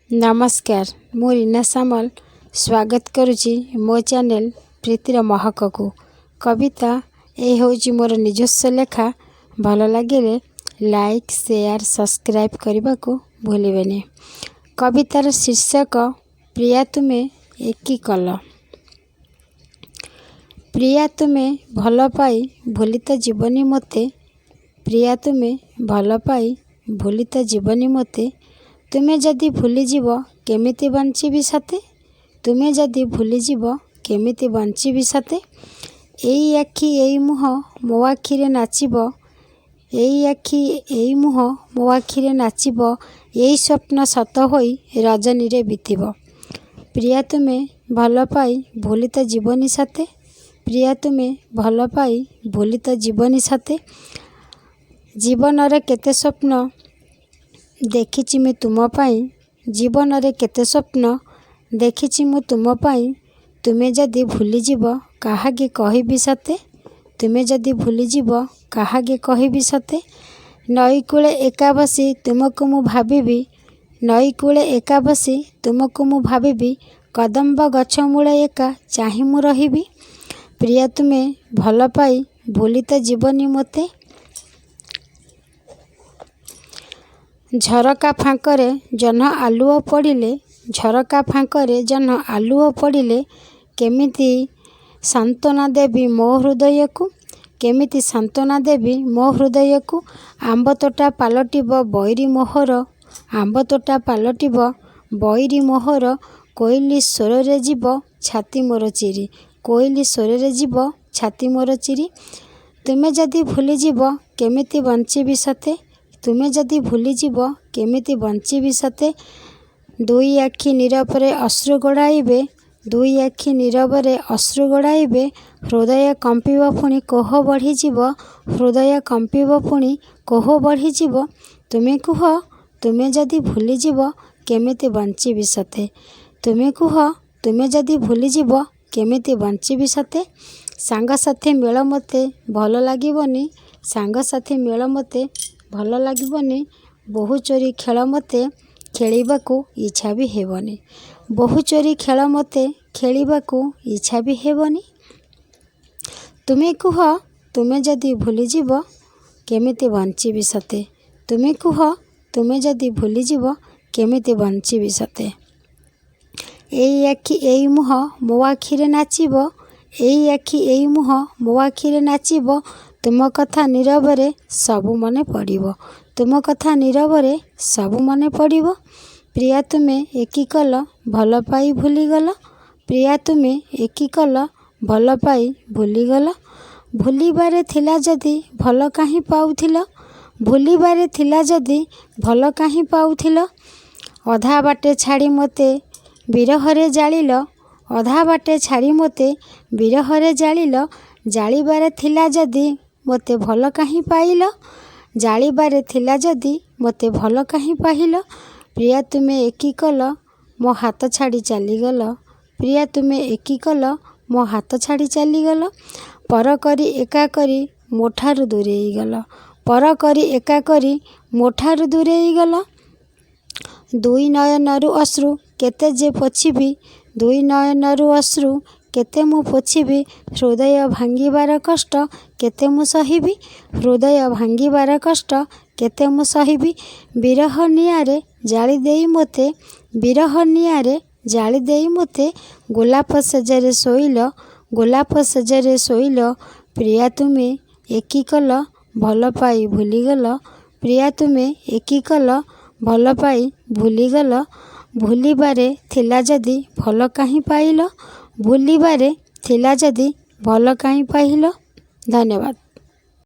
नमस्कार मु रीना सामल स्वागत करुच्ची मो चैनल प्रीतिर महक को। कविता ये हूँ मोर निजस्व लेखा। भल लगे लाइक शेयर सब्सक्राइब करने को भूलें। कवितार शीर्षक प्रिया तुमे एकी कल। प्रिया तुमे भल पाई भूली तो जीवनी मते। प्रिया तुमे भल पाई भूली तो जीवनी मते। तुमे जदि भूली जीव केमिति बंचीबी साथे। तुमे जदि भूली जीव केमिति बंचीबी साथे। एई आखि एई मुह मो आखिरे नाचिब। एई आखि एई मुह मो आखिरे नाचिब। एई स्वप्न सत होई रजनी रे बीतिब। प्रिया तुमे भल पाई भूली तो जीवनी साथे। प्रिया तुमे भल पाई भूली तो जीवनी साथे। जीवन रे केते स्वप्न देखिछि मैं तुम पाई। जीवन रे केते स्वप्न देखिछि मु तुम पाई। तुमे जदि भूली जीव काहागे कहिबी सते। तुमे जदि भूली जीव काहागे कहिबी सते। नई कूले एका बसी तुमको मु भाबिबी। नई कूले एका बसी तुमको मु भाबिबी। कदम्ब गछ मूले एका चाहि मु रहिबी। प्रिया तुमे भल पाई भूली तो जीवनी मते। झरका फांकरे जह्न आलुओ पड़िले। झरका फांकरे जह्न आलुओ पड़िले। केमिति सांत्वना देवी मो हृदय को। केमिति सांत्वना देवी मो हृदय को। आंब तोटा पालटिब बैरी मोहर। आंब तोटा पालटिब बैरी मोहर। कोइली स्वर रे जीव छाती मोर चिरी। कोइली स्वर रे जीव छाती मोर चिरी। तुमे जदि भूली जीव केमिति बंचीबी सते। तुमे जदि भूली जीव केमिति बंचीबी सते। दुई आखि नीरवरे अश्रु गड़ाइबे। दुई आखि नीरवरे अश्रु गड़ाइबे। हृदय कंपिब पुणी कोह बढ़ी जीव। हृदय कंपिब पुणी कोह बढ़ी जीव। तुमे कुह तुमे जदि भूली जीव केमिति बंचीबी सते। तुमे कुह तुमे जदि भूली जीव केमिति बंचीबी सते। सांगसाथी मेल मते भल लागिबनी। सांगसाथी मेल मते भल लागिबनी। बहु चोरी खेल मते खेलिबाकू इच्छा भी हेबनी। बहु चोरी खेल मते खेलिबाकू इच्छा भी हेबनी। तुमे कुह तुमे जदि भूली जीव केमिति बंचीबी सते। तुमे कुह तुमे जदि भूली जीव केमिति बंचीबी सते। एई आखि एई मुह मो आखिरे नाचिब। एई आखि एई मुह मो आखिरे नाचिब। तुम कथा नीरवरे सबु मने पड़िबो। तुम कथा नीरवरे सबु मने पड़िबो। प्रिया तुमे एकी कल भल पाई भूली गल। प्रिया तुमे एकी कल भल पाई भूली गल। भूलिबारे थिला जदि भल काहीं पाउथिल। भूलिबारे थिला जदि भल काहीं पाउथिल। अधा बाटे छाड़ी मते बिरहरे जालिल। अधा बाटे छाड़ी मते बिरहरे जालिल। जालिबारे थिला जदि मते भल काहीं पाइल। जालिबारे थिला जदि मते भल काहीं पाइल। प्रिया तुमे एकी कल मो हाथ छाड़ी चलीगल। प्रिया तुमे एकी कल मो हाथ छाड़ी चलीगल। पर करी एका करी मोठारु दूरेई गल। पर करी एका करी मोठारु दूरेई गल। दुई नयनरु अश्रु केते जे पोछिबी। दुई नयनरु अश्रु केते मु पोछिबी। हृदय भांगिबार कष्ट केते मु सहिबी। हृदय भांगिबार कष्ट केते मु सहिबी। विरह नियारे जाली देई मते। विरह नियारे जाली देई मते। गोलाप सेजरे शोइल। गोलाप सेजरे शोइल। प्रिया तुमे एकी कल भल पाई भूली गल। प्रिया तुमे एकी कल भल पाई भूली गल। भूलिबारे थिला जदि भल काहीं पाइल। भूलिबारे थिला जदि भल काहीं पाइल। धन्यवाद।